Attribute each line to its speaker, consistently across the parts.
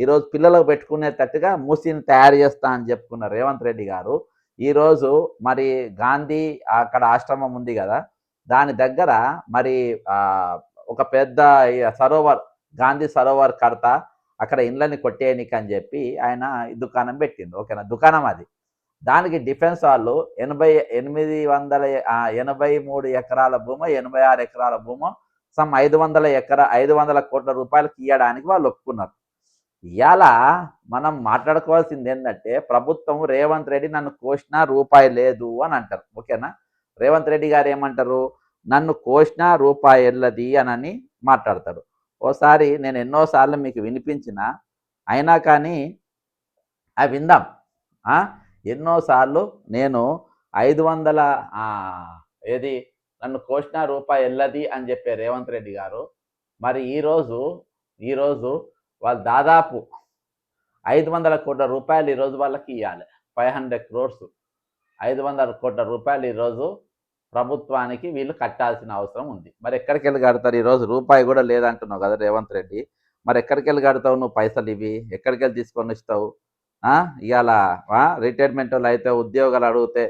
Speaker 1: ఈరోజు పిల్లలకు పెట్టుకునేటట్టుగా మూసీని తయారు చేస్తా అని చెప్పుకున్న రేవంత్ రెడ్డి గారు ఈరోజు మరి గాంధీ అక్కడ ఆశ్రమం ఉంది కదా, దాని దగ్గర మరి ఒక పెద్ద సరోవర్, గాంధీ సరోవర్ కడతా, అక్కడ ఇండ్లని కొట్టేయనికి అని చెప్పి ఆయన దుకాణం పెట్టిండు. ఓకేనా, దుకాణం అది. దానికి డిఫెన్స్ వాళ్ళు 83 ఎకరాల భూమో 86 ఎకరాల భూమో సమ్ 500 కోట్ల రూపాయలకి ఇవ్వడానికి వాళ్ళు ఒప్పుకున్నారు. ఇవాళ మనం మాట్లాడుకోవాల్సింది ఏంటంటే, ప్రభుత్వం రేవంత్ రెడ్డి నన్ను కోసినా రూపాయి లేదు అని అంటారు. ఓకేనా, రేవంత్ రెడ్డి గారు ఏమంటారు, నన్ను కోసినా రూపాయి వెళ్ళది అని మాట్లాడతాడు. ఓసారి నేను ఎన్నోసార్లు మీకు వినిపించిన, అయినా కానీ అవి విందాం. ఎన్నోసార్లు నేను 500 ఏది నన్ను కోసినా రూపాయి వెళ్ళది అని చెప్పే రేవంత్ రెడ్డి గారు మరి ఈరోజు వాళ్ళు దాదాపు 500 కోట్ల రూపాయలు ఈరోజు వాళ్ళకి ఇవ్వాలి. 500 crores, 500 కోట్ల రూపాయలు ఈరోజు ప్రభుత్వానికి వీళ్ళు కట్టాల్సిన అవసరం ఉంది. మరి ఎక్కడికి వెళ్ళి కడతారు? ఈరోజు రూపాయి కూడా లేదంటున్నావు కదా రేవంత్ రెడ్డి, మరి ఎక్కడికి వెళ్ళి కడతావు నువ్వు పైసలు? ఇవి ఎక్కడికి వెళ్ళి తీసుకొని ఇస్తావు? ఇవాళ రిటైర్మెంట్ వాళ్ళు అయితే ఉద్యోగాలు అడిగితే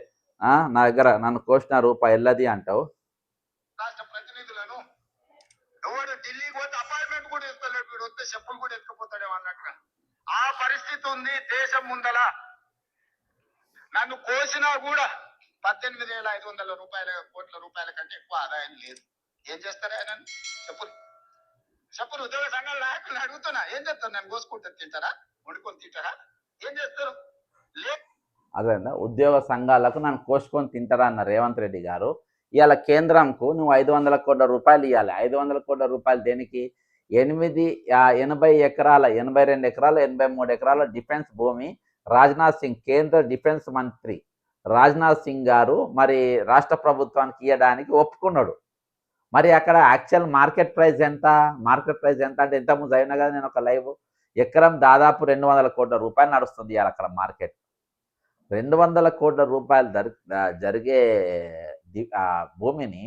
Speaker 1: నా దగ్గర నన్ను కోసిన రూపాయి వెళ్ళది అంటావు.
Speaker 2: రాష్ట్ర ప్రతినిధులను ఎవరు ఢిల్లీకి పోతే అపాయింట్మెంట్ కూడా ఇస్తలేడు, వీడు వస్తే చెప్పులు కూడా ఎత్తుకుపోతాడేమో అన్నట్టుగా ఆ పరిస్థితి ఉంది దేశం ముందల. నన్ను కోసినా కూడా 18,500 కోట్ల రూపాయల కంటే ఎక్కువ ఆదాయం లేదు. ఏం చేస్తారు ఆయన? చెప్పులు ఉద్యోగ సంఘాల నాయకులను అడుగుతున్నా, ఏం చేస్తారు? నన్ను కోసుకుంటే తింటారా, వండుకొని తింటారా, ఏం చేస్తారు?
Speaker 1: అదే ఉద్యోగ సంఘాలకు నన్ను కోసుకొని తింటారా అన్న రేవంత్ రెడ్డి గారు. ఇవాళ కేంద్రంకు నువ్వు 500 కోట్ల రూపాయలు ఇవ్వాలి. 500 కోట్ల రూపాయలు దేనికి? 82 ఎకరాల 83 ఎకరాల డిఫెన్స్ భూమి రాజ్నాథ్ సింగ్, కేంద్ర డిఫెన్స్ మంత్రి రాజ్నాథ్ సింగ్ గారు మరి రాష్ట్ర ప్రభుత్వానికి ఇవ్వడానికి ఒప్పుకున్నాడు. మరి అక్కడ యాక్చువల్ మార్కెట్ ప్రైస్ ఎంత అంటే ఇంతకుముందు అయినా కదా నేను ఒక లైవ్, ఎకరం దాదాపు 200 కోట్ల రూపాయలు నడుస్తుంది ఇవాళ అక్కడ మార్కెట్. 200 కోట్ల రూపాయలు జరిగే భూమిని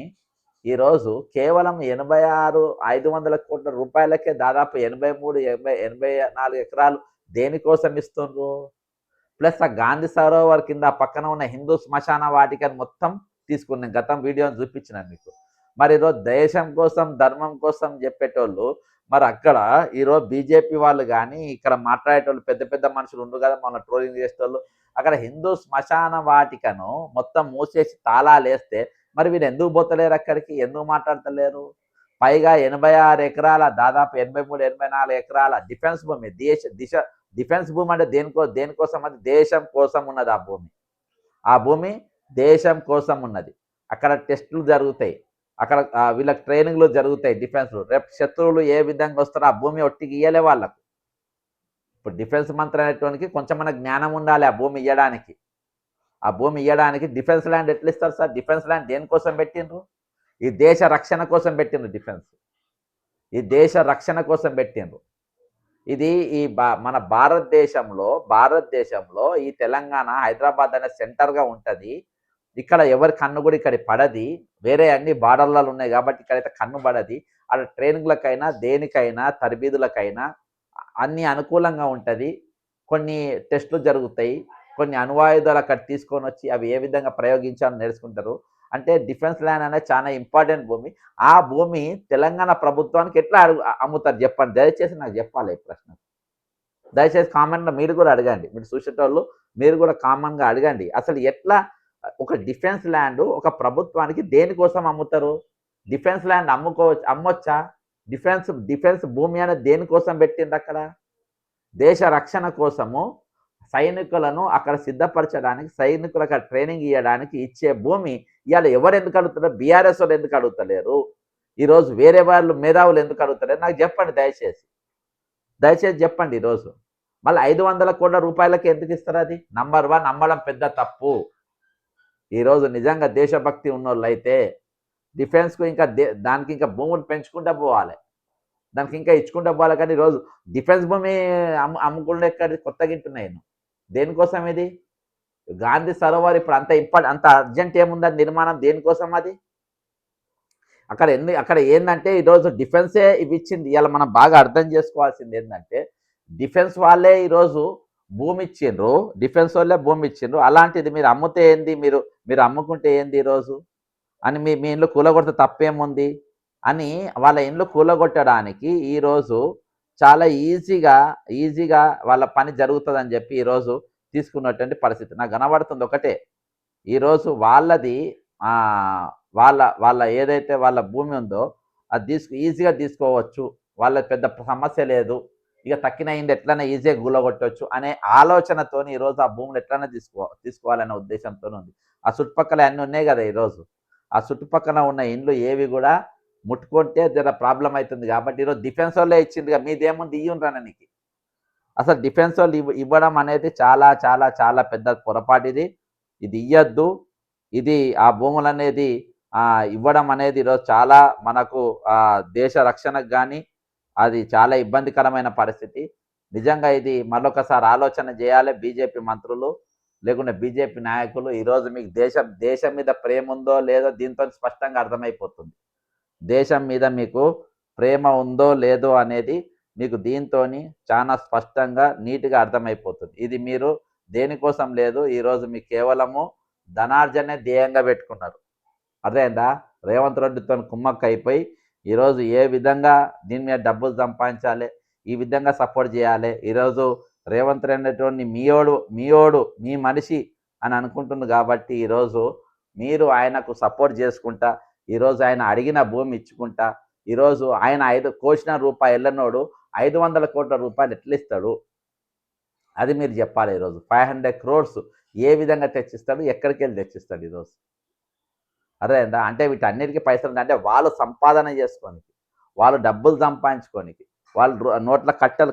Speaker 1: ఈరోజు కేవలం 500 కోట్ల రూపాయలకే దాదాపు 84 ఎకరాలు దేనికోసం ఇస్తుండ్రు? ప్లస్ ఆ గాంధీ సరోవర్ కింద పక్కన ఉన్న హిందూ శ్మశాన వాటికని మొత్తం తీసుకున్నాను, గతం వీడియోని చూపించినాను మీకు. మరి ఈరోజు దేశం కోసం ధర్మం కోసం చెప్పేటోళ్ళు మరి అక్కడ ఈరోజు బీజేపీ వాళ్ళు కానీ ఇక్కడ మాట్లాడేటోళ్ళు పెద్ద పెద్ద మనుషులు ఉండు కదా, మన ట్రోలింగ్ చేసేటోళ్ళు, అక్కడ హిందూ శ్మశాన వాటికను మొత్తం మూసేసి తాళాలు వేస్తే మరి వీళ్ళు ఎందుకు పోతలేరు అక్కడికి, ఎందుకు మాట్లాడతలేరు? పైగా 86 ఎకరాల దాదాపు 83-84 ఎకరాల డిఫెన్స్ భూమి, డిఫెన్స్ భూమి అంటే దేనికోసం? అది దేశం కోసం ఉన్నది ఆ భూమి దేశం కోసం ఉన్నది. అక్కడ టెస్టులు జరుగుతాయి, అక్కడ వీళ్ళకి ట్రైనింగ్లు జరుగుతాయి డిఫెన్స్లు. రేపు శత్రువులు ఏ విధంగా వస్తారో ఆ భూమి ఒట్టికి ఇయ్యలే వాళ్ళకు. ఇప్పుడు డిఫెన్స్ మంత్రి అనేటువంటి కొంచెం జ్ఞానం ఉండాలి ఆ భూమి ఇవ్వడానికి. డిఫెన్స్ ల్యాండ్ ఎట్లా ఇస్తారు సార్? డిఫెన్స్ ల్యాండ్ దేనికోసం పెట్టిండ్రు? ఈ దేశ రక్షణ కోసం పెట్టిండ్రు డిఫెన్స్, ఈ దేశ రక్షణ కోసం పెట్టిండ్రు. ఇది మన భారతదేశంలో ఈ తెలంగాణ, హైదరాబాద్ అనే సెంటర్గా ఉంటుంది. ఇక్కడ ఎవరి కన్ను కూడా ఇక్కడ పడది, వేరే అన్ని బార్డర్లలో ఉన్నాయి కాబట్టి ఇక్కడైతే కన్ను పడది. అక్కడ ట్రైనింగ్లకైనా దేనికైనా తరబీదులకైనా అన్ని అనుకూలంగా ఉంటుంది. కొన్ని టెస్టులు జరుగుతాయి, కొన్ని అణ్వాయుధాలు అక్కడ తీసుకొని వచ్చి అవి ఏ విధంగా ప్రయోగించాలని నేర్చుకుంటారు. అంటే డిఫెన్స్ ల్యాండ్ అనేది చాలా ఇంపార్టెంట్ భూమి. ఆ భూమి తెలంగాణ ప్రభుత్వానికి ఎట్లా అమ్ముతారు చెప్పండి, దయచేసి నాకు చెప్పాలి ఈ ప్రశ్న. దయచేసి కామెంట్లో మీరు కూడా అడగండి, మీరు చూసేటోళ్ళు మీరు కూడా కామన్గా అడగండి. అసలు ఎట్లా ఒక డిఫెన్స్ ల్యాండ్ ఒక ప్రభుత్వానికి దేనికోసం అమ్ముతారు? Defence land అమ్మొచ్చా? డిఫెన్స్ భూమి అనేది దేనికోసం పెట్టింది? అక్కడ దేశ రక్షణ కోసము సైనికులను అక్కడ సిద్ధపరచడానికి, సైనికులకు ట్రైనింగ్ ఇవ్వడానికి ఇచ్చే భూమి ఇవాళ ఎవరు ఎందుకు అడుగుతారు? బీఆర్ఎస్ వాళ్ళు ఎందుకు అడుగుతలేరు? ఈరోజు వేరే వాళ్ళు మేధావులు ఎందుకు అడుగుతలేరు? నాకు చెప్పండి దయచేసి చెప్పండి. ఈరోజు మళ్ళీ 500 కోట్ల రూపాయలకి ఎందుకు ఇస్తారు? అది నంబర్ 1 నమ్మడం పెద్ద తప్పు. ఈరోజు నిజంగా దేశభక్తి ఉన్నోళ్ళు అయితే డిఫెన్స్కు ఇంకా దానికి ఇంకా భూములు పెంచుకుంటూ పోవాలి, దానికి ఇంకా ఇచ్చుకుంటూ పోవాలి. కానీ ఈరోజు డిఫెన్స్ భూమి అమ్ముకుంటే ఎక్కడ కొత్తగా ఇంటున్నాయి. దేనికోసం ఇది? గాంధీ సరోవర్ ఇప్పుడు అంత అర్జెంట్ ఏముందని నిర్మాణం దేనికోసం? అది అక్కడ ఏంటంటే ఈరోజు డిఫెన్సే ఇవి ఇచ్చింది. ఇలా మనం బాగా అర్థం చేసుకోవాల్సింది ఏంటంటే డిఫెన్స్ వాళ్ళే ఈరోజు భూమి ఇచ్చిండ్రు, డిఫెన్స్ వాళ్ళే భూమి ఇచ్చిండ్రు. అలాంటిది మీరు అమ్ముతే ఏంది, మీరు అమ్ముకుంటే ఏంది ఈరోజు అని మీ మీ ఇండ్లు కూలగొడితే తప్పేముంది అని వాళ్ళ ఇండ్లు కూలగొట్టడానికి ఈరోజు చాలా ఈజీగా వాళ్ళ పని జరుగుతుందని చెప్పి ఈరోజు తీసుకున్నటువంటి పరిస్థితి నాకు కనబడుతుంది. ఒకటే ఈరోజు వాళ్ళది వాళ్ళ వాళ్ళ ఏదైతే వాళ్ళ భూమి ఉందో అది ఈజీగా తీసుకోవచ్చు, వాళ్ళ పెద్ద సమస్య లేదు, ఇక తక్కిన ఇండి ఎట్లైనా ఈజీగా గుల్లగొట్టవచ్చు అనే ఆలోచనతోని ఈరోజు ఆ భూములు ఎట్లైనా తీసుకోవాలనే ఉద్దేశంతో ఉంది. ఆ చుట్టుపక్కల అన్నీ ఉన్నాయి కదా ఈరోజు, ఆ చుట్టుపక్కల ఉన్న ఇండ్లు ఏవి కూడా ముట్టుకుంటే జర ప్రాబ్లం అవుతుంది. కాబట్టి ఈరోజు డిఫెన్స్ వాళ్ళే ఇచ్చింది, మీదేముంది ఇయ్యుండ్రననికి. అసలు డిఫెన్స్ వాళ్ళు ఇవ్వడం అనేది చాలా చాలా చాలా పెద్ద పొరపాటు. ఇది ఇయ్యద్దు. ఇది ఆ భూములు అనేది ఇవ్వడం అనేది ఈరోజు చాలా మనకు దేశ రక్షణకు కానీ అది చాలా ఇబ్బందికరమైన పరిస్థితి. నిజంగా ఇది మరొకసారి ఆలోచన చేయాలి బీజేపీ మంత్రులు, లేకుంటే బీజేపీ నాయకులు. ఈరోజు మీకు దేశం మీద ప్రేమ ఉందో లేదో దీంతో స్పష్టంగా అర్థమైపోతుంది. దేశం మీద మీకు ప్రేమ ఉందో లేదో అనేది మీకు దీంతోని చాలా స్పష్టంగా నీట్గా అర్థమైపోతుంది. ఇది మీరు దేనికోసం లేదు, ఈరోజు మీకు కేవలము ధనార్జనే ధ్యేయంగా పెట్టుకున్నారు. అర్థమైందా? రేవంత్ రెడ్డితో కుమ్మక్క అయిపోయి ఈరోజు ఏ విధంగా దీని మీద డబ్బులు సంపాదించాలి, ఈ విధంగా సపోర్ట్ చేయాలి. ఈరోజు రేవంత్ రెడ్డి మీ మనిషి అని అనుకుంటుంది కాబట్టి ఈరోజు మీరు ఆయనకు సపోర్ట్ చేసుకుంటా, ఈరోజు ఆయన అడిగిన భూమి ఇచ్చుకుంటా, ఈరోజు ఆయన 5 కోసిన రూపాయి ఎల్లనోడు 500 కోట్ల రూపాయలు ఎట్లా ఇస్తాడు అది మీరు చెప్పాలి. ఈరోజు 500 crores ఏ విధంగా తెచ్చిస్తాడు, ఎక్కడికి వెళ్ళి తెచ్చిస్తాడు ఈరోజు? అర్థమైందా? అంటే వీటన్నిటికీ పైసలు అంటే వాళ్ళు సంపాదన చేసుకోనికి, వాళ్ళు డబ్బులు సంపాదించుకోనికి, వాళ్ళు నోట్ల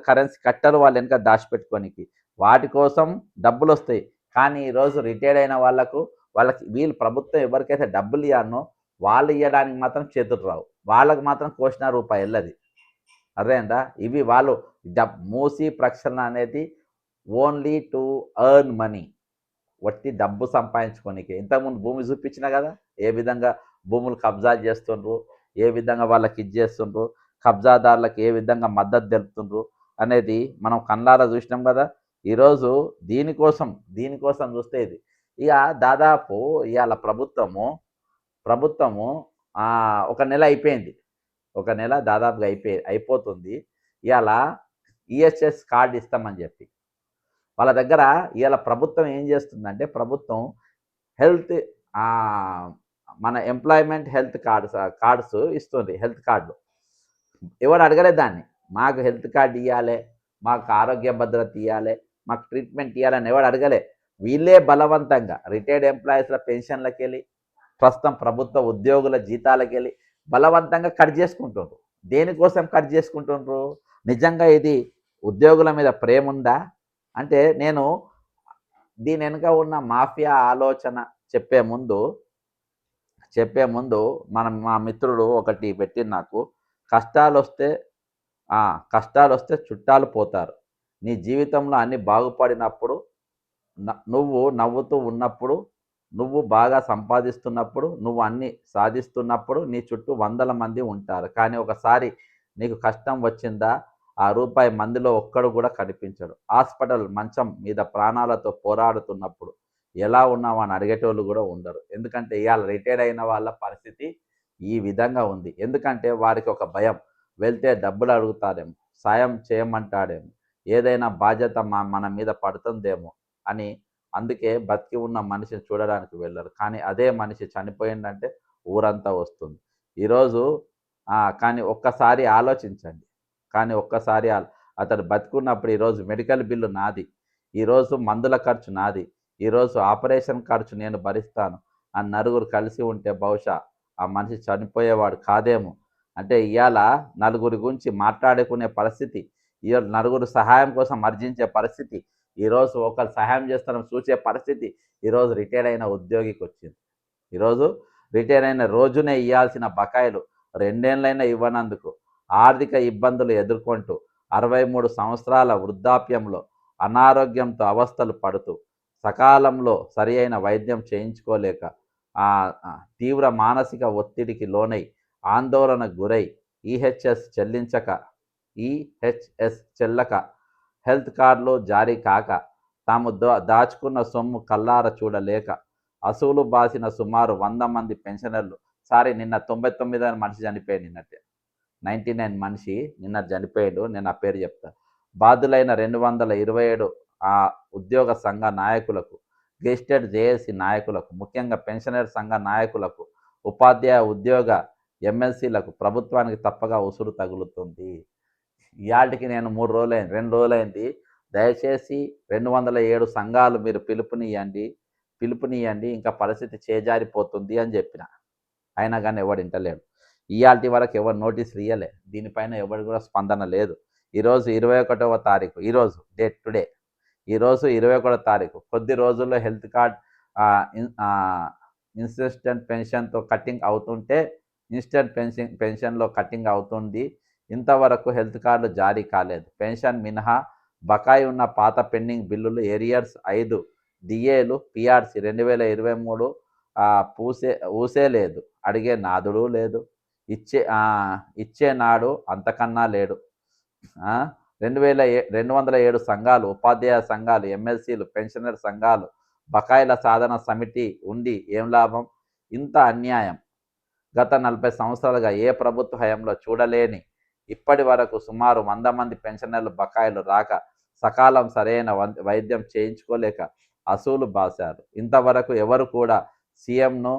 Speaker 1: కరెన్సీ కట్టలు వాళ్ళు వెనక దాచిపెట్టుకోనికి, వాటి కోసం డబ్బులు వస్తాయి. కానీ ఈరోజు రిటైర్డ్ అయిన వాళ్ళకి వీళ్ళు ప్రభుత్వం ఎవరికైతే డబ్బులు ఇవ్వనో వాళ్ళు ఇవ్వడానికి మాత్రం చేతులు రావు, వాళ్ళకి మాత్రం కోసిన రూపాయి వెళ్ళది. అర్థమైందా? ఇవి వాళ్ళు మూసి ప్రక్షాళన అనేది ఓన్లీ టు ఎర్న్ మనీ, వట్టి డబ్బు సంపాదించుకోనికి. ఇంతకుముందు భూమి చూపించిన కదా ఏ విధంగా భూములు కబ్జా చేస్తుండ్రు, ఏ విధంగా వాళ్ళకి చేస్తుండ్రు, కబ్జాదారులకు ఏ విధంగా మద్దతు తెలుపుతుండ్రు అనేది మనం కళ్ళారా చూసినాం కదా. ఈరోజు దీనికోసం చూస్తే ఇది ఇక దాదాపు ఇవాళ ప్రభుత్వము ఒక నెల అయిపోయింది, ఒక నెల దాదాపుగా అయిపోతుంది. ఇవాళ ఈఎస్ఎస్ కార్డు ఇస్తామని చెప్పి వాళ్ళ దగ్గర ఇవాళ ప్రభుత్వం ఏం చేస్తుందంటే, ప్రభుత్వం హెల్త్ మన ఎంప్లాయ్మెంట్ హెల్త్ కార్డ్స్ ఇస్తుంది. హెల్త్ కార్డు ఎవరు అడగలేదు దాన్ని, మాకు హెల్త్ కార్డు ఇవ్వాలి, మాకు ఆరోగ్య భద్రత ఇవ్వాలి, మాకు ట్రీట్మెంట్ ఇవ్వాలని ఎవరు అడగలే. వీళ్ళే బలవంతంగా రిటైర్డ్ ఎంప్లాయీస్ల పెన్షన్లకు వెళ్ళి, ప్రస్తుతం ప్రభుత్వ ఉద్యోగుల జీతాలకు వెళ్ళి బలవంతంగా కట్ చేసుకుంటుండ్రు. దేనికోసం కట్ చేసుకుంటుండ్రు? నిజంగా ఇది ఉద్యోగుల మీద ప్రేమ ఉందా అంటే, నేను దీని వెనుక ఉన్న మాఫియా ఆలోచన చెప్పే ముందు మా మిత్రుడు ఒకటి పెట్టింది నాకు, కష్టాలు వస్తే చుట్టాలు పోతారు, నీ జీవితంలో అన్నీ బాగుపడినప్పుడు, నువ్వు నవ్వుతూ ఉన్నప్పుడు, నువ్వు బాగా సంపాదిస్తున్నప్పుడు, నువ్వు అన్నీ సాధిస్తున్నప్పుడు నీ చుట్టూ 100 మంది ఉంటారు. కానీ ఒకసారి నీకు కష్టం వచ్చిందా, ఆ రూపాయి మందిలో ఒక్కడు కూడా కనిపించడు. హాస్పిటల్ మంచం మీద ప్రాణాలతో పోరాడుతున్నప్పుడు ఎలా ఉన్నావు అని అడిగేటోళ్ళు కూడా ఉండరు. ఎందుకంటే ఇవాళ రిటైర్డ్ అయిన వాళ్ళ పరిస్థితి ఈ విధంగా ఉంది. ఎందుకంటే వారికి ఒక భయం, వెళ్తే డబ్బులు అడుగుతారేమో, సాయం చేయమంటాడేమో, ఏదైనా బాధ్యత మన మీద పడుతుందేమో అని. అందుకే బతికి ఉన్న మనిషిని చూడడానికి వెళ్ళరు. కానీ అదే మనిషి చనిపోయిందంటే ఊరంతా వస్తుంది ఈరోజు. కానీ ఒక్కసారి ఆలోచించండి, అతడు బతికున్నప్పుడు ఈరోజు మెడికల్ బిల్లు నాది, ఈరోజు మందుల ఖర్చు నాది, ఈరోజు ఆపరేషన్ ఖర్చు నేను భరిస్తాను అని నలుగురు కలిసి ఉంటే బహుశా ఆ మనిషి చనిపోయేవాడు కాదేమో. అంటే ఇవాళ నలుగురి గురించి మాట్లాడుకునే పరిస్థితి, ఇవాళ నలుగురు సహాయం కోసం అర్జించే పరిస్థితి, ఈరోజు ఒకరు సహాయం చేస్తారని చూసే పరిస్థితి ఈరోజు రిటైర్డ్ అయిన ఉద్యోగికి వచ్చింది. ఈరోజు రిటైర్ అయిన రోజునే ఇవ్వాల్సిన బకాయిలు 2 ఏళ్ళైనా ఇవ్వనందుకు ఆర్థిక ఇబ్బందులు ఎదుర్కొంటూ 63 సంవత్సరాల వృద్ధాప్యంలో అనారోగ్యంతో అవస్థలు పడుతూ, సకాలంలో సరి అయిన వైద్యం చేయించుకోలేక, తీవ్ర మానసిక ఒత్తిడికి లోనై, ఆందోళనకు గురై, ఈహెచ్ఎస్ చెల్లక హెల్త్ కార్డులు జారీ కాక తాము దాచుకున్న సొమ్ము కల్లార చూడలేక అసూలు బాసిన సుమారు 100 మంది పెన్షనర్లు. సారీ, నిన్న 99 మనిషి చనిపోయాడు. నిన్నట్టే 99 మనిషి నిన్న చనిపోయాడు. నేను ఆ పేరు చెప్తా. బాధ్యులైన 227 ఆ ఉద్యోగ సంఘ నాయకులకు, గెస్టెడ్ జేఏసీ నాయకులకు, ముఖ్యంగా పెన్షనర్ సంఘ నాయకులకు, ఉపాధ్యాయ ఉద్యోగ ఎమ్మెల్సీలకు ప్రభుత్వానికి తప్పగా ఉసురు తగులుతుంది. ఇయాటికి నేను 3 రోజులైంది, 2 రోజులైంది. దయచేసి 207 సంఘాలు మీరు పిలుపునియండి, ఇంకా పరిస్థితి చేజారిపోతుంది అని చెప్పిన. అయినా కానీ ఎవడు వింటలేడు. ఇయాల్టి వరకు ఎవరు నోటీసులు ఇవ్వలే. దీనిపైన ఎవరు కూడా స్పందన లేదు. ఈరోజు 21వ తారీఖు, ఈరోజు డేట్ టుడే, ఈరోజు 21వ తారీఖు. కొద్ది రోజుల్లో హెల్త్ కార్డ్ ఇన్సిస్టెంట్ పెన్షన్తో కటింగ్ అవుతుంటే ఇన్స్టెంట్ పెన్షన్లో కటింగ్ అవుతుంది. ఇంతవరకు హెల్త్ కార్డులు జారీ కాలేదు. పెన్షన్ మినహా బకాయి ఉన్న పాత పెండింగ్ బిల్లులు, ఏరియర్స్ 5 డిఏలు, పిఆర్సీ 2023 ఊసే లేదు. అడిగే నాదుడు లేదు. ఇచ్చే నాడు అంతకన్నా లేడు. 207 సంఘాలు, ఉపాధ్యాయ సంఘాలు, ఎమ్మెల్సీలు, పెన్షనర్ సంఘాలు, బకాయిల సాధన సమితి ఉండి ఏం లాభం? ఇంత అన్యాయం గత 40 సంవత్సరాలుగా ఏ ప్రభుత్వ హయాంలో చూడలేని ఇప్పటి వరకు సుమారు 100 మంది పెన్షనర్లు బకాయిలు రాక సకాలం సరైన వైద్యం చేయించుకోలేక అసూలు బాశారు. ఇంతవరకు ఎవరు కూడా సీఎంను,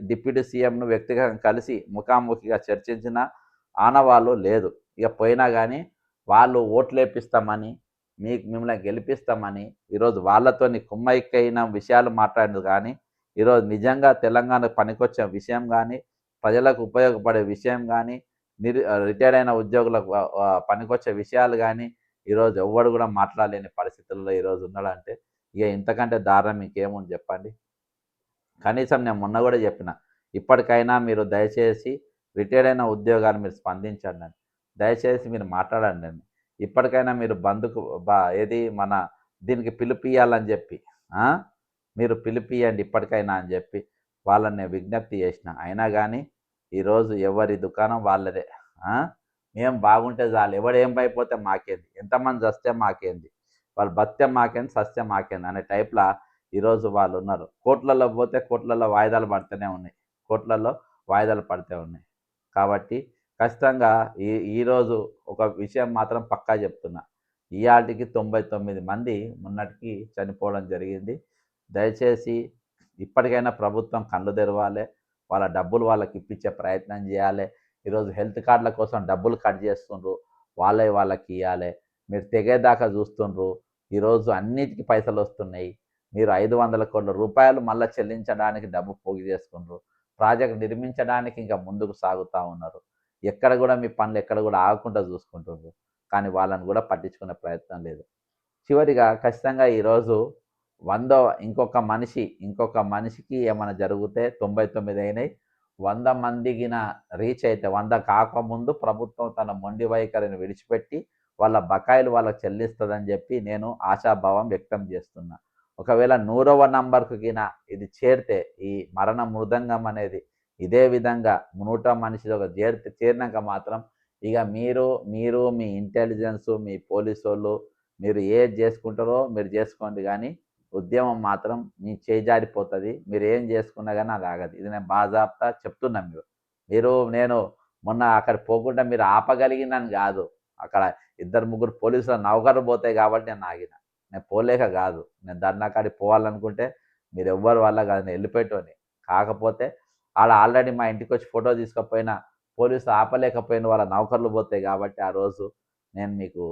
Speaker 1: డిప్యూటీ సీఎంను వ్యక్తిగతంగా కలిసి ముఖాముఖిగా చర్చించిన ఆనవాళ్ళు లేదు. ఇక పోయినా కానీ వాళ్ళు ఓట్లేపిస్తామని, మిమ్మల్ని గెలిపిస్తామని ఈరోజు వాళ్ళతోని కుమ్మక్కైన విషయాలు మాట్లాడినది కానీ, ఈరోజు నిజంగా తెలంగాణకు పనికొచ్చే విషయం కానీ, ప్రజలకు ఉపయోగపడే విషయం కానీ, రిటైర్ అయిన ఉద్యోగులకు పనికొచ్చే విషయాలు కానీ ఈరోజు ఎవ్వడు కూడా మాట్లాడలేని పరిస్థితుల్లో ఈరోజు ఉన్నాడంటే ఇక ఇంతకంటే దారుణం ఇంకేముంది చెప్పండి. కనీసం నేను మొన్న కూడా చెప్పిన, ఇప్పటికైనా మీరు దయచేసి రిటైర్ అయిన ఉద్యోగాలు మీరు స్పందించండి అని, దయచేసి మీరు మాట్లాడండి అని. ఇప్పటికైనా మీరు బంధుకు మన దీనికి పిలిపియాలని చెప్పి మీరు పిలిపియండి ఇప్పటికైనా అని చెప్పి వాళ్ళని విజ్ఞప్తి చేసిన. అయినా కానీ ఈరోజు ఎవరి దుకాణం వాళ్ళదే. మేము బాగుంటే చాలు, ఎవడేం పైపోతే మాకేంది, ఎంతమంది చస్తే మాకేంది, వాళ్ళు బత్తే మాకేంది, సస్తే మాకేంది అనే టైప్లో ఈరోజు వాళ్ళు ఉన్నారు. కోట్లలో పోతే కోట్లలో వాయిదాలు పడుతూనే ఉన్నాయి. కాబట్టి ఖచ్చితంగా ఈరోజు ఒక విషయం మాత్రం పక్కా చెప్తున్నా, ఇయాటికి 99 మంది మొన్నటికి చనిపోవడం జరిగింది. దయచేసి ఇప్పటికైనా ప్రభుత్వం కళ్ళు తెరవాలి, వాళ్ళ డబ్బులు వాళ్ళకి ఇప్పించే ప్రయత్నం చేయాలి. ఈరోజు హెల్త్ కార్డుల కోసం డబ్బులు కట్ చేస్తుండ్రు, వాళ్ళకి ఇవ్వాలి. మీరు తెగేదాకా చూస్తుండ్రు. ఈరోజు అన్నిటికీ పైసలు వస్తున్నాయి. మీరు 500 కోట్ల రూపాయలు మళ్ళీ చెల్లించడానికి డబ్బు పోగు చేసుకుండ్రు. ప్రాజెక్ట్ నిర్మించడానికి ఇంకా ముందుకు సాగుతూ ఉన్నారు. ఎక్కడ కూడా మీ పనులు ఎక్కడ కూడా ఆగకుండా చూసుకుంటుండ్రు. కానీ వాళ్ళని కూడా పట్టించుకునే ప్రయత్నం లేదు. చివరిగా ఖచ్చితంగా ఈరోజు ఇంకొక మనిషికి ఏమైనా జరిగితే 99 అయినాయి. 100 మందికిన రీచ్ అయితే 100 కాకముందు ప్రభుత్వం తన మొండి వైఖరిని విడిచిపెట్టి వాళ్ళ బకాయిలు వాళ్ళకి చెల్లిస్తుందని చెప్పి నేను ఆశాభావం వ్యక్తం చేస్తున్నా. ఒకవేళ 100వ నంబర్కు ఇది చేరితే, ఈ మరణ మృదంగం అనేది ఇదే విధంగా 100 మనిషి ఒక చేరినాక మాత్రం ఇక మీరు మీ ఇంటెలిజెన్సు, మీ పోలీసు వాళ్ళు మీరు ఏది చేసుకుంటారో మీరు చేసుకోండి, కానీ ఉద్యమం మాత్రం మీ చేజారిపోతుంది. మీరు ఏం చేసుకున్నా కానీ అది ఆగదు. ఇది నేను బాజాప్తా చెప్తున్నా. నేను మొన్న అక్కడ పోకుండా మీరు ఆపగలిగినని కాదు, అక్కడ 2-3 పోలీసుల నౌకర్లు పోతాయి కాబట్టి నేను ఆగిన. నేను పోలేక కాదు, నేను ధర్నాకాడికి పోవాలనుకుంటే మీరు ఎవ్వరు వల్ల కాదు, నేను వెళ్ళిపోయేటోని. కాకపోతే ఆల్రెడీ మా ఇంటికి వచ్చి ఫోటో తీసుకపోయినా పోలీసులు ఆపలేకపోయిన వాళ్ళ నౌకర్లు పోతాయి కాబట్టి ఆ రోజు నేను మీకు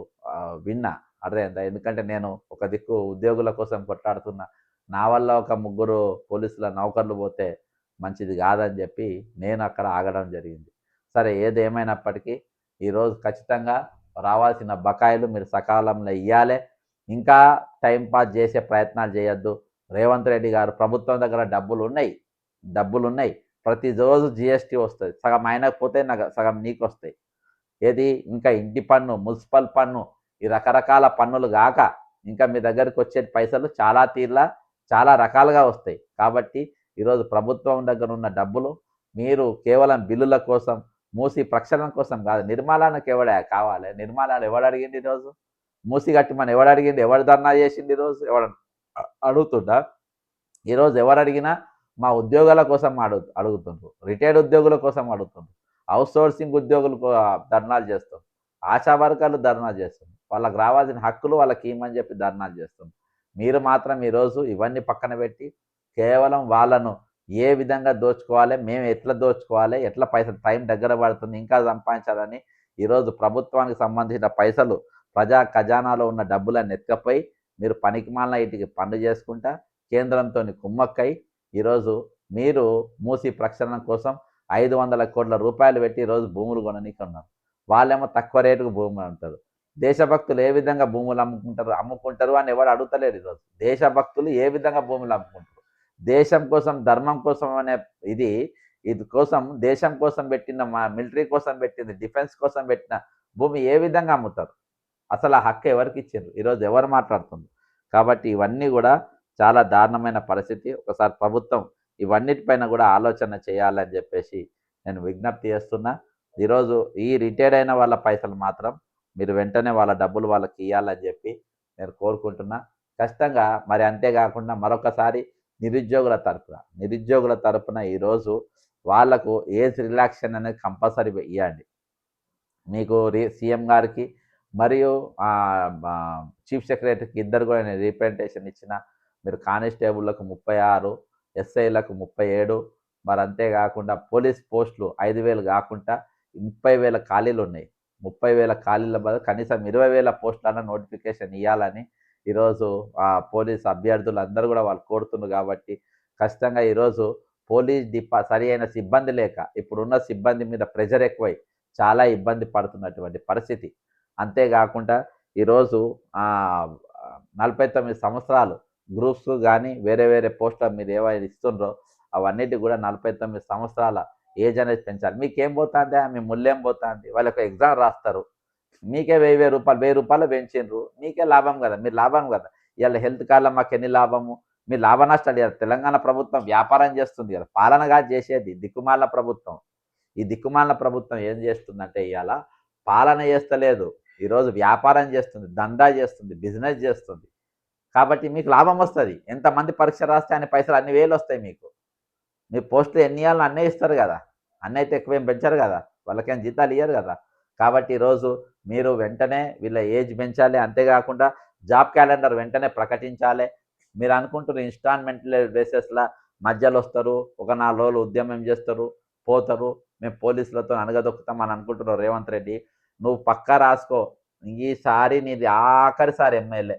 Speaker 1: విన్నా, అర్థమైందా? ఎందుకంటే నేను ఒక దిక్కు ఉద్యోగుల కోసం కొట్లాడుతున్నా, నా వల్ల ఒక 3 పోలీసుల నౌకర్లు పోతే మంచిది కాదని చెప్పి నేను అక్కడ ఆగడం జరిగింది. సరే, ఏదేమైనప్పటికీ ఈరోజు ఖచ్చితంగా రావాల్సిన బకాయిలు మీరు సకాలంలో ఇవ్వాలి. ఇంకా టైంపాస్ చేసే ప్రయత్నాలు చేయొద్దు. రేవంత్ రెడ్డి గారు, ప్రభుత్వం దగ్గర డబ్బులు ఉన్నాయి. ప్రతిరోజు జిఎస్టీ వస్తుంది. సగం ఆయనకపోతే సగం నీకు వస్తాయి. ఏది ఇంకా ఇంటి పన్ను, మున్సిపల్ పన్ను, ఈ రకరకాల పన్నులు కాక ఇంకా మీ దగ్గరికి వచ్చే పైసలు చాలా రకాలుగా వస్తాయి. కాబట్టి ఈరోజు ప్రభుత్వం దగ్గర ఉన్న డబ్బులు మీరు కేవలం బిల్లుల కోసం, మూసి ప్రక్షాళన కోసం కాదు, నిర్మాణానికి కావాలి. నిర్మాణాలు ఎవడు అడిగింది? ఈరోజు మూసి కట్టమని ఎవడు అడిగిండు? ఎవడు ధర్నా చేసిండు ఈరోజు? ఎవడు అడుగుతుండా? ఈరోజు ఎవరు అడిగినా మా ఉద్యోగాల కోసం అడుగుతుండ్రు, రిటైర్డ్ ఉద్యోగుల కోసం అడుగుతుండ్రు, అవుట్ సోర్సింగ్ ఉద్యోగులు ధర్నాలు చేస్తారు, ఆశా వర్కర్లు ధర్నా చేస్తారు, వాళ్ళకి రావాల్సిన హక్కులు వాళ్ళకి ఇవ్వమని చెప్పి ధర్నాలు చేస్తుంది. మీరు మాత్రం ఈరోజు ఇవన్నీ పక్కన పెట్టి కేవలం వాళ్ళను ఏ విధంగా దోచుకోవాలి, మేము ఎట్లా దోచుకోవాలి, ఎట్లా పైసలు టైం దగ్గర పడుతుంది ఇంకా సంపాదించాలని ఈరోజు ప్రభుత్వానికి సంబంధించిన పైసలు ప్రజా ఖజానాలో ఉన్న డబ్బులన్నీ ఎత్తుకపోయి మీరు పనికిమాలిన ఇంటికి పనులు చేసుకుంటా కేంద్రంతో కుమ్మక్కై ఈరోజు మీరు మూసి ప్రక్షాళన కోసం 500 కోట్ల రూపాయలు పెట్టి ఈరోజు భూములు కొననీకి ఉన్నారు. వాళ్ళేమో తక్కువ రేటుకు భూములు అంటారు. దేశభక్తులు ఏ విధంగా భూములు అమ్ముకుంటారు అని ఎవరు అడుగుతలేరు ఈరోజు. దేశభక్తులు ఏ విధంగా భూములు అమ్ముకుంటారు? దేశం కోసం, ధర్మం కోసం అనే ఇది కోసం దేశం కోసం పెట్టిన మిలిటరీ కోసం పెట్టింది, డిఫెన్స్ కోసం పెట్టిన భూమి ఏ విధంగా అమ్ముతారు? అసలు ఆ హక్కు ఎవరికి ఇచ్చారు? ఈరోజు ఎవరు మాట్లాడుతున్నారు? కాబట్టి ఇవన్నీ కూడా చాలా దారుణమైన పరిస్థితి. ఒకసారి ప్రభుత్వం ఇవన్నిటిపైన కూడా ఆలోచన చేయాలని చెప్పేసి నేను విజ్ఞప్తి చేస్తున్నా. ఈరోజు ఈ రిటైర్డ్ అయిన వాళ్ళ పైసలు మాత్రం మీరు వెంటనే వాళ్ళ డబ్బులు వాళ్ళకి ఇవ్వాలని చెప్పి నేను కోరుకుంటున్నా. ఖచ్చితంగా మరి అంతేకాకుండా మరొకసారి నిరుద్యోగుల తరపున ఈరోజు వాళ్లకు ఏజ్ రిలాక్సేషన్ అనేది కంపల్సరీ ఇవ్వండి. మీకు సీఎం గారికి మరియు చీఫ్ సెక్రటరీకి ఇద్దరు కూడా నేను రిప్రజెంటేషన్ ఇచ్చిన. మీరు కానిస్టేబుళ్లకు 36, ఎస్ఐలకు 37, మరి అంతేకాకుండా పోలీస్ పోస్టులు 5,000 కాకుండా 30,000 ఖాళీలు ఉన్నాయి. 30,000 ఖాళీల బదులు కనీసం 20,000 పోస్టులన్న నోటిఫికేషన్ ఇవ్వాలని ఈరోజు పోలీస్ అభ్యర్థులు అందరూ కూడా వాళ్ళు కోరుతున్నారు. కాబట్టి ఖచ్చితంగా ఈరోజు పోలీస్ సరి అయిన సిబ్బంది లేక ఇప్పుడున్న సిబ్బంది మీద ప్రెషర్ ఎక్కువై చాలా ఇబ్బంది పడుతున్నటువంటి పరిస్థితి. అంతేకాకుండా ఈరోజు 49 సంవత్సరాలు గ్రూప్స్ కానీ వేరే వేరే పోస్టులు మీరు ఏవైనా ఇస్తుండ్రో అవన్నిటి కూడా 49 సంవత్సరాల ఏజ్ అనేది పెంచాలి. మీకేం పోతుందా? మీ ముళ్ళేం పోతుంది? వాళ్ళకి ఎగ్జామ్ రాస్తారు, మీకే 1,000 రూపాయలు పెంచిండ్రు, మీకే లాభం కదా, మీరు లాభం కదా. ఇవాళ హెల్త్ కార్డులో మాకు ఎన్ని లాభము? మీ లాభ నష్టాలు ఇవ్వాలి. తెలంగాణ ప్రభుత్వం వ్యాపారం చేస్తుంది కదా, పాలనగా చేసేది దిక్కుమాల ప్రభుత్వం. ఈ దిక్కుమాల ప్రభుత్వం ఏం చేస్తుందంటే ఇవాళ పాలన చేస్తలేదు, ఈరోజు వ్యాపారం చేస్తుంది, దందా చేస్తుంది, బిజినెస్ చేస్తుంది. కాబట్టి మీకు లాభం వస్తుంది. ఎంతమంది పరీక్ష రాస్తే అన్ని పైసలు అన్ని వేలు వస్తాయి మీకు. మీ పోస్టులు ఎన్ని ఇవ్వాలో అన్నీ ఇస్తారు కదా, అన్నీ అయితే ఎక్కువేం పెంచారు కదా, వాళ్ళకేం జీతాలు ఇవ్వరు కదా. కాబట్టి ఈరోజు మీరు వెంటనే వీళ్ళ ఏజ్ పెంచాలి. అంతేకాకుండా జాబ్ క్యాలెండర్ వెంటనే ప్రకటించాలి. మీరు అనుకుంటున్నారు ఇన్స్టాల్మెంట్ బేసెస్లా మధ్యలో వస్తారు, ఒక 4 రోజులు ఉద్యమం చేస్తారు, పోతారు, మేము పోలీసులతో అనగదొక్కుతాం అని అనుకుంటున్నారు. రేవంత్ రెడ్డి, నువ్వు పక్కా రాసుకో, ఈసారి నీది ఆఖరిసారి ఎమ్మెల్యే.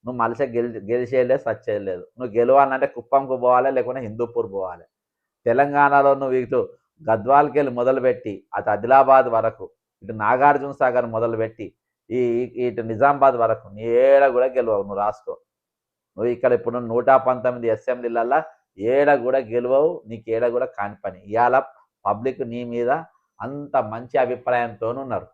Speaker 1: నువ్వు మనిషి గెలిచేయలేదు, సచ్చేయలేదు. నువ్వు గెలవాలంటే కుప్పంకు పోవాలి, లేకుంటే హిందూపూర్ పోవాలి. తెలంగాణలో నువ్వు ఇటు గద్వాల్కి వెళ్ళి మొదలుపెట్టి అటు ఆదిలాబాద్ వరకు, ఇటు నాగార్జున సాగర్ మొదలుపెట్టి ఇటు నిజామాబాద్ వరకు నీ ఏడ కూడా గెలవవు. నువ్వు రాసుకో. నువ్వు ఇక్కడ ఇప్పుడు 119 అసెంబ్లీలల్లో ఏడ కూడా గెలవవు, నీకు ఏడ కూడా కాని పని. ఇవాళ పబ్లిక్ నీ మీద అంత మంచి అభిప్రాయంతో ఉన్నారు.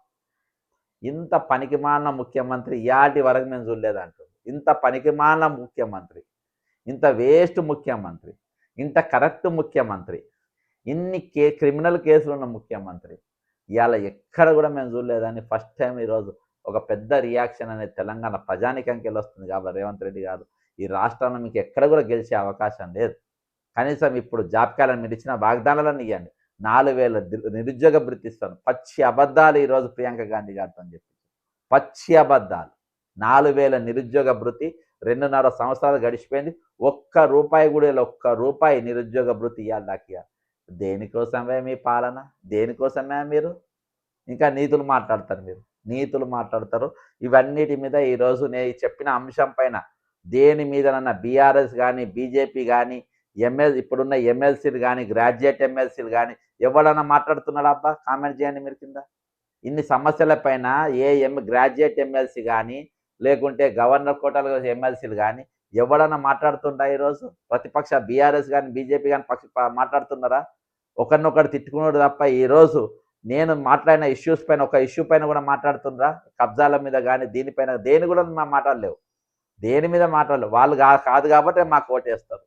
Speaker 1: ఇంత పనికిమాలిన ముఖ్యమంత్రి ఇయాటి వరకు మేము చూడలేదంటారు. ఇంత పనికిమాలిన ముఖ్యమంత్రి, ఇంత వేస్ట్ ముఖ్యమంత్రి, ఇంత కరెక్ట్ ముఖ్యమంత్రి, ఇన్ని క్రిమినల్ కేసులు ఉన్న ముఖ్యమంత్రి ఇవాళ ఎక్కడ కూడా మేము చూడలేదని ఫస్ట్ టైం ఈరోజు ఒక పెద్ద రియాక్షన్ అనేది తెలంగాణ ప్రజానికంకి వెళ్ళొస్తుంది. కాబట్టి రేవంత్ రెడ్డి గారు, ఈ రాష్ట్రంలో మీకు ఎక్కడ కూడా గెలిచే అవకాశం లేదు. కనీసం ఇప్పుడు జాబ్ క్యాలెండర్ మీరు ఇచ్చిన వాగ్దానాలను ఇవ్వండి. 4,000 నిరుద్యోగ భృతి ఇస్తాను. పచ్చి అబద్ధాలు ఈరోజు ప్రియాంక గాంధీ గారితో చెప్పి, పచ్చి అబద్ధాలు. 4,000 నిరుద్యోగ భృతి 2.5 సంవత్సరాలు గడిచిపోయింది. ఒక్క రూపాయి నిరుద్యోగ భృతి ఇవ్వాలి దాకా. దేనికోసమే మీ పాలన? దేనికోసమే మీరు ఇంకా నీతులు మాట్లాడతారు. ఇవన్నిటి మీద ఈరోజు నేను చెప్పిన అంశం పైన దేని మీదనన్నా బీఆర్ఎస్ కానీ, బీజేపీ కానీ, ఇప్పుడున్న ఎమ్మెల్సీలు కానీ, గ్రాడ్యుయేట్ ఎమ్మెల్సీలు కానీ ఎవరన్నా మాట్లాడుతున్నాడా? అబ్బా కామెంట్ చేయండి మీరు కింద. ఇన్ని సమస్యల పైన గ్రాడ్యుయేట్ ఎమ్మెల్సీ కానీ, లేకుంటే గవర్నర్ కోటాల ఎమ్మెల్సీలు కానీ ఎవరన్నా మాట్లాడుతుందా? ఈరోజు ప్రతిపక్ష బీఆర్ఎస్ కానీ, బీజేపీ కానీ మాట్లాడుతున్నారా? ఒకరినొకరు తిట్టుకున్నాడు తప్ప ఈరోజు నేను మాట్లాడిన ఇష్యూస్ పైన ఒక ఇష్యూ పైన కూడా మాట్లాడుతున్నారా? కబ్జాల మీద కానీ దీనిపైన దేని కూడా మాట్లాడలేవు. దేని మీద మాట్లాడలేవు. వాళ్ళు కాదు కాబట్టి మాకు ఓటేస్తారు.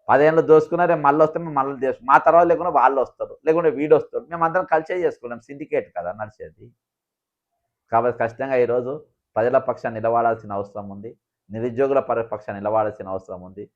Speaker 1: 10 ఏళ్ళు దోసుకున్నారే, మళ్ళీ వస్తే మేము మళ్ళీ చేసుకున్నాం. మా తర్వాత లేకుండా వాళ్ళు వస్తారు, లేకుంటే వీడు వస్తారు. మేము అందరం కలిసే చేసుకున్నాం. సిండికేట్ కదా నడిచేది. కాబట్టి ఖచ్చితంగా ఈరోజు ప్రజల పక్షాన్ని నిలబడాల్సిన అవసరం ఉంది. నిరుద్యోగుల పక్షాన్ని నిలబడాల్సిన అవసరం ఉంది.